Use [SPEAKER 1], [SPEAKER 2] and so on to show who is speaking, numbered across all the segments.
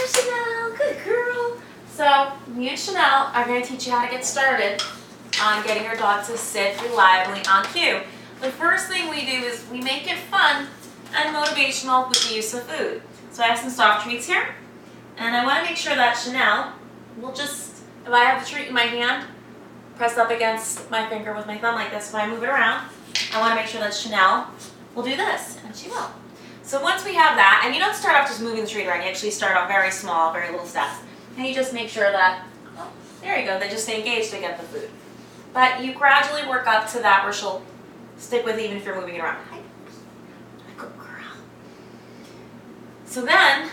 [SPEAKER 1] Chanel, good girl. So me and Chanel are going to teach you how to get started on getting your dog to sit reliably on cue. The first thing we do is we make it fun and motivational with the use of food. So I have some soft treats here, and I want to make sure that Chanel will just, if I have the treat in my hand, pressed up against my finger with my thumb like this, if I move it around, I want to make sure that Chanel will do this, and she will. So once we have that, and you don't start off just moving the treat around, you actually start off very small, very little steps. And you just make sure that, oh, there you go, they just stay engaged to get the food. But you gradually work up to that where she'll stick with even if you're moving it around. Hi. Good girl. So then,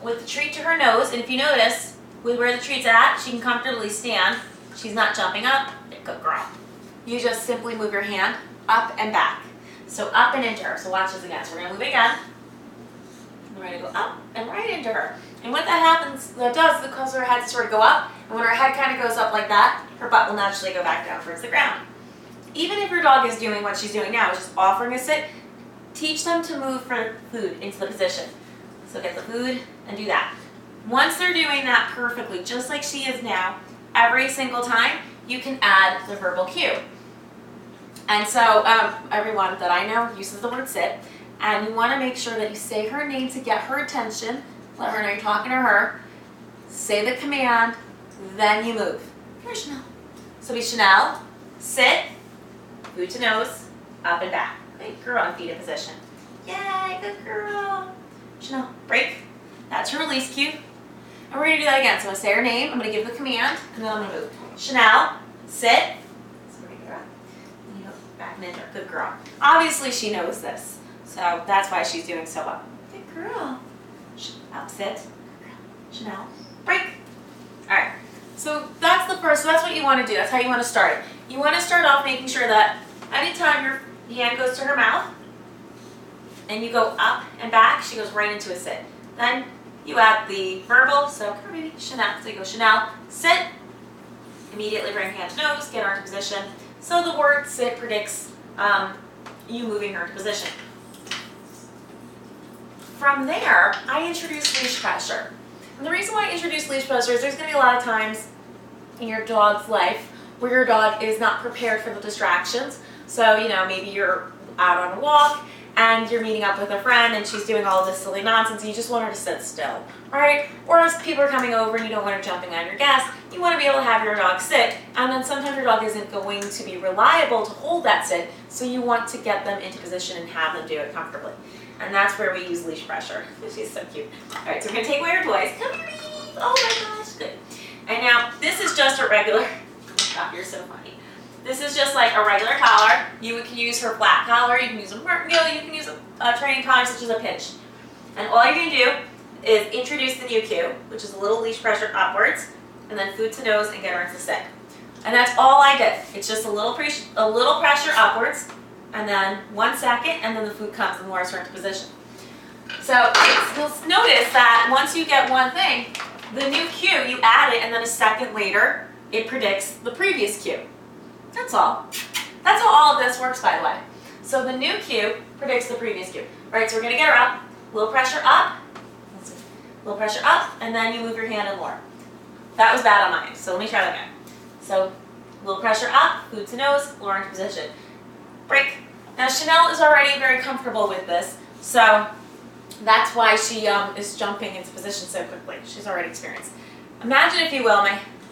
[SPEAKER 1] with the treat to her nose, and if you notice, with where the treat's at, she can comfortably stand. She's not jumping up. Good girl. You just simply move your hand up and back. So up and into her. So watch this again. So we're going to move it again. We're going to go up and right into her. And what that happens, that does, is it causes her head to sort of go up. And when her head kind of goes up like that, her butt will naturally go back down towards the ground. Even if your dog is doing what she's doing now, which is offering a sit, teach them to move for food into the position. So get the food and do that. Once they're doing that perfectly, just like she is now, every single time, you can add the verbal cue. And so everyone that I know uses the word sit, and you want to make sure that you say her name to get her attention, let her know you're talking to her, say the command, then you move. Here's Chanel. So be Chanel, sit, food to nose, up and back. Good girl in fetal position. Yay, good girl. Chanel, break. That's her release cue. And we're going to do that again. So I'm going to say her name, I'm going to give the command, and then I'm going to move. Chanel, sit. So we're going to get her up. And you go back and into her. Good girl. Obviously she knows this, so that's why she's doing so well. Good girl. Up, sit. Good girl. Chanel, break. All right. So that's the first, so that's what you want to do. That's how you want to start it. You want to start off making sure that anytime your hand goes to her mouth and you go up and back, she goes right into a sit. Then you add the verbal, so come on, baby, Chanel. So you go Chanel, sit. Immediately bring hand to nose, get her into position. So the word sit predicts you moving her into position. From there, I introduce leash pressure. And the reason why I introduce leash pressure is there's going to be a lot of times in your dog's life where your dog is not prepared for the distractions. So, you know, maybe you're out on a walk and you're meeting up with a friend and she's doing all this silly nonsense and you just want her to sit still, right? Or as people are coming over and you don't want her jumping on your guest, you want to be able to have your dog sit, and then sometimes your dog isn't going to be reliable to hold that sit, so you want to get them into position and have them do it comfortably. And that's where we use leash pressure. She's so cute. All right, so we're going to take away her toys. Come here, baby. Oh my gosh, good. And now, this is just a regular, oh, you're so funny. This is just like a regular collar. You can use her flat collar, you can use a martingale, you can use a training collar such as a pinch. And all you're going to do is introduce the new cue, which is a little leash pressure upwards, and then food to nose and get her into sit. And that's all I did. It's just a little pressure upwards, and then 1 second, and then the food comes and lowers her into position. So you'll notice that once you get one thing, the new cue, you add it, and then a second later, it predicts the previous cue. That's all. That's how all of this works, by the way. So the new cue predicts the previous cue. All right, so we're going to get her up. Little pressure up. Little pressure up, and then you move your hand and lower. That was bad on mine, so let me try that again. So little pressure up, food to nose, lower into position. Break. Now Chanel is already very comfortable with this, so that's why she is jumping into position so quickly. She's already experienced. Imagine, if you will,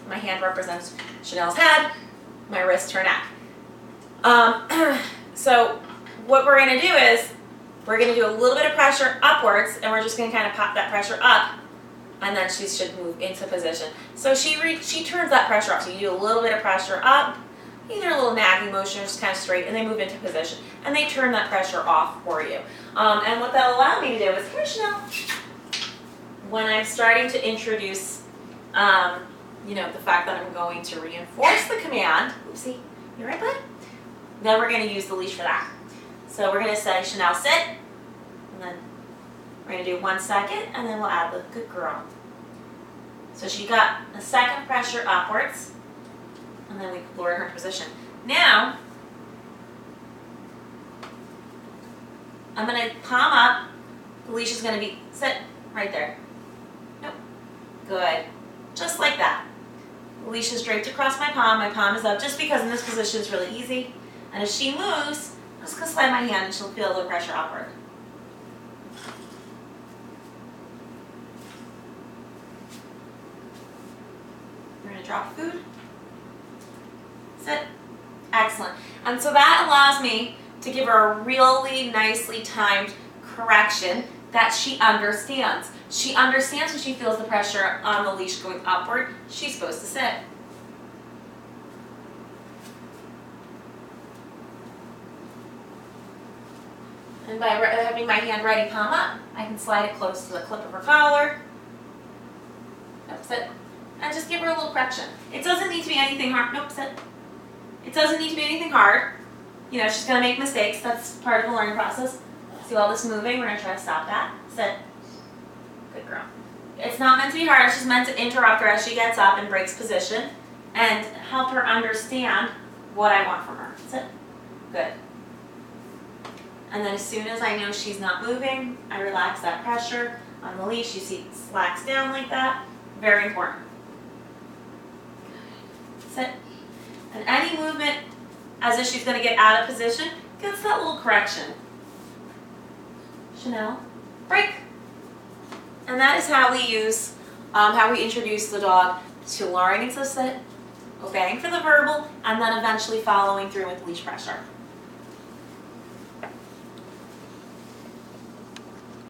[SPEAKER 1] my hand represents Chanel's head, my wrist her neck. So what we're going to do is we're going to do a little bit of pressure upwards, and we're just going to kind of pop that pressure up, and then she should move into position. So she turns that pressure up. So you do a little bit of pressure up, either a little nagging motion or just kind of straight, and they move into position. And they turn that pressure off for you. And what that'll allow me to do is, here, Chanel, when I'm starting to introduce, you know, the fact that I'm going to reinforce the command, oopsie, you right, bud? Then we're going to use the leash for that. So we're going to say, Chanel, sit, and then we're going to do 1 second, and then we'll add the good girl. So she got a second pressure upwards, and then we lowered her position. Now, I'm going to palm up. The leash is going to be sit right there. Good. Just like that. The leash is draped across my palm is up just because in this position it's really easy. And as she moves, I'm just going to slide my hand and she'll feel a little pressure upward. We're going to drop food. Sit. Excellent. And so that allows me to give her a really nicely timed correction that she understands. She understands when she feels the pressure on the leash going upward, she's supposed to sit. And by having my hand ready, palm up, I can slide it close to the clip of her collar. Nope, sit. And just give her a little correction. It doesn't need to be anything hard. Nope, sit. It doesn't need to be anything hard. You know, she's going to make mistakes. That's part of the learning process. See all this moving? We're going to try to stop that. Sit. Good girl. It's not meant to be hard. It's just meant to interrupt her as she gets up and breaks position and help her understand what I want from her. Sit. Good. And then as soon as I know she's not moving, I relax that pressure on the leash. You see it slacks down like that. Very important. Sit. And any movement as if she's going to get out of position gets that little correction. Chanel, break. And that is how we use, how we introduce the dog to learning to sit, obeying for the verbal, and then eventually following through with leash pressure.